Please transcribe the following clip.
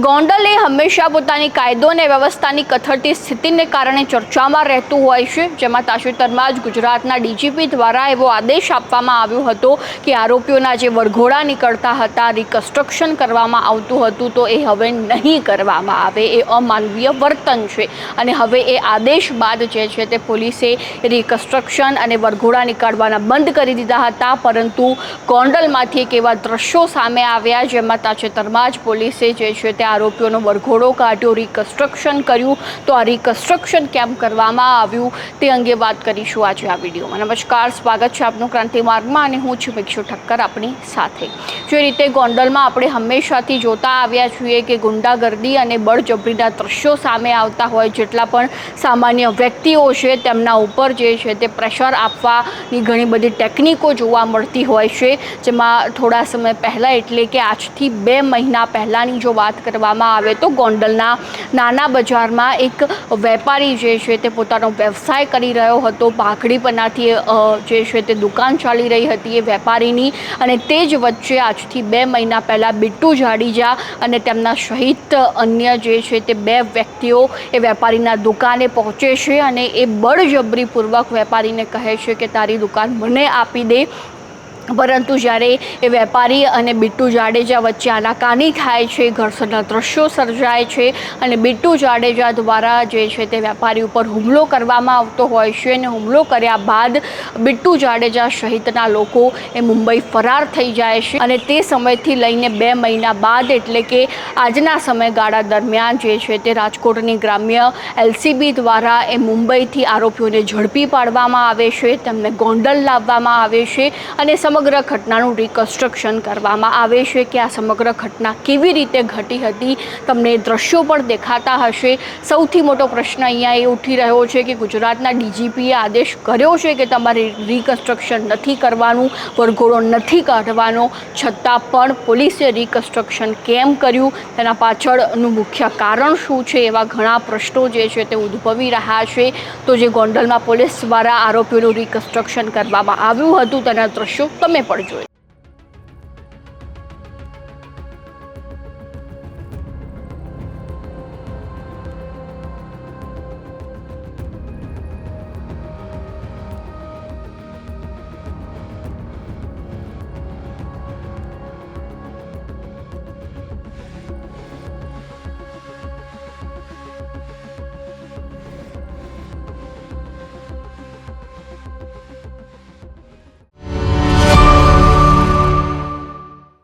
ગોંડલ એ હંમેશા પોતાની કાયદો અને વ્યવસ્થાની કથળતી સ્થિતિને કારણે ચર્ચામાં રહેતું હોય છે, જેમાં તાજેતરમાં જ ગુજરાતના ડીજીપી દ્વારા એવો આદેશ આપવામાં આવ્યો હતો કે આરોપીઓના જે વરઘોડા નીકળતા હતા, રિકન્સ્ટ્રક્શન કરવામાં આવતું હતું, તો એ હવે નહીં કરવામાં આવે, એ અમાનવીય વર્તન છે. અને હવે એ આદેશ બાદ જે છે તે પોલીસે રિકન્સ્ટ્રક્શન અને વરઘોડા નીકાળવાના બંધ કરી દીધા હતા. પરંતુ ગોંડલમાંથી એક એવા દ્રશ્યો સામે આવ્યા જેમાં તાજેતરમાં જ પોલીસે જે છે તે આરોપીઓનો વરઘોડો કાઢ્યો, રિકન્સ્ટ્રક્શન કર્યું. તો આ રિકન્સ્ટ્રક્શન કેમ કરવામાં આવ્યું તે અંગે વાત કરીશું આજે આ વિડીયોમાં. નમસ્કાર, સ્વાગત છે આપનું ક્રાંતિ માર્ગમાં અને હું છું મિક્ષુ ઠક્કર આપણી સાથે. જે રીતે ગોંડલમાં આપણે હંમેશાથી જોતા આવ્યા છીએ કે ગુંડાગર્દી અને બળજબરીના દ્રશ્યો સામે આવતા હોય, જેટલા પણ સામાન્ય વ્યક્તિઓ છે તેમના ઉપર જે છે તે પ્રેશર આપવાની ઘણી બધી ટેકનિકો જોવા મળતી હોય છે. જેમાં થોડા સમય પહેલાં એટલે કે આજથી 2 મહિના પહેલાંની જો વાત કરવામાં આવે તો ગોંડલના નાના બજારમાં એક વેપારી જે છે તે પોતાનો વ્યવસાય કરી રહ્યો હતો. ભાખડીપનાથી જે છે તે દુકાન ચાલી રહી હતી એ વેપારીની, અને તે જ વચ્ચે આજથી 2 મહિના પહેલાં બિટ્ટુ જાડેજા અને તેમના સહિત અન્ય જે છે તે 2 વ્યક્તિઓ એ વેપારીના દુકાને પહોંચે છે અને એ બળજબરીપૂર્વક વેપારીને કહે છે કે તારી દુકાન મને આપી દે. પરંતુ જ્યારે એ વેપારી અને બિટ્ટુ જાડેજા વચ્ચે આનાકાની થાય છે, ઘર્ષણના દ્રશ્યો સર્જાય છે અને બિટ્ટુ જાડેજા દ્વારા જે છે તે વેપારી ઉપર હુમલો કરવામાં આવતો હોય છે. અને હુમલો કર્યા બાદ બિટ્ટુ જાડેજા સહિતના લોકો એ મુંબઈ ફરાર થઈ જાય છે. અને તે સમયથી લઈને 2 મહિના બાદ એટલે કે આજના સમયગાળા દરમિયાન જે છે તે રાજકોટની ગ્રામ્ય LCB દ્વારા એ મુંબઈથી આરોપીઓને ઝડપી પાડવામાં આવે છે, તેમને ગોંડલ લાવવામાં આવે છે અને સમગ્ર ઘટનાનું રિકન્સ્ટ્રક્શન કરવામાં આવે છે કે આ સમગ્ર ઘટના કેવી રીતે ઘટી હતી. તમને દ્રશ્યો પણ દેખાતા હશે. સૌથી મોટો પ્રશ્ન અહીંયા એ ઉઠી રહ્યો છે કે ગુજરાતના ડીજીપીએ આદેશ કર્યો છે કે તમારે રિકન્સ્ટ્રક્શન નથી કરવાનું, વરઘોડો નથી કાઢવાનો, છતાં પણ પોલીસે રિકન્સ્ટ્રક્શન કેમ કર્યું, તેના પાછળનું મુખ્ય કારણ શું છે, એવા ઘણા પ્રશ્નો જે છે તે ઉદ્ભવી રહ્યા છે. તો જે ગોંડલમાં પોલીસ દ્વારા આરોપીઓનું રિકન્સ્ટ્રક્શન કરવામાં આવ્યું હતું તેના દ્રશ્યો તમે પણ જોઈ.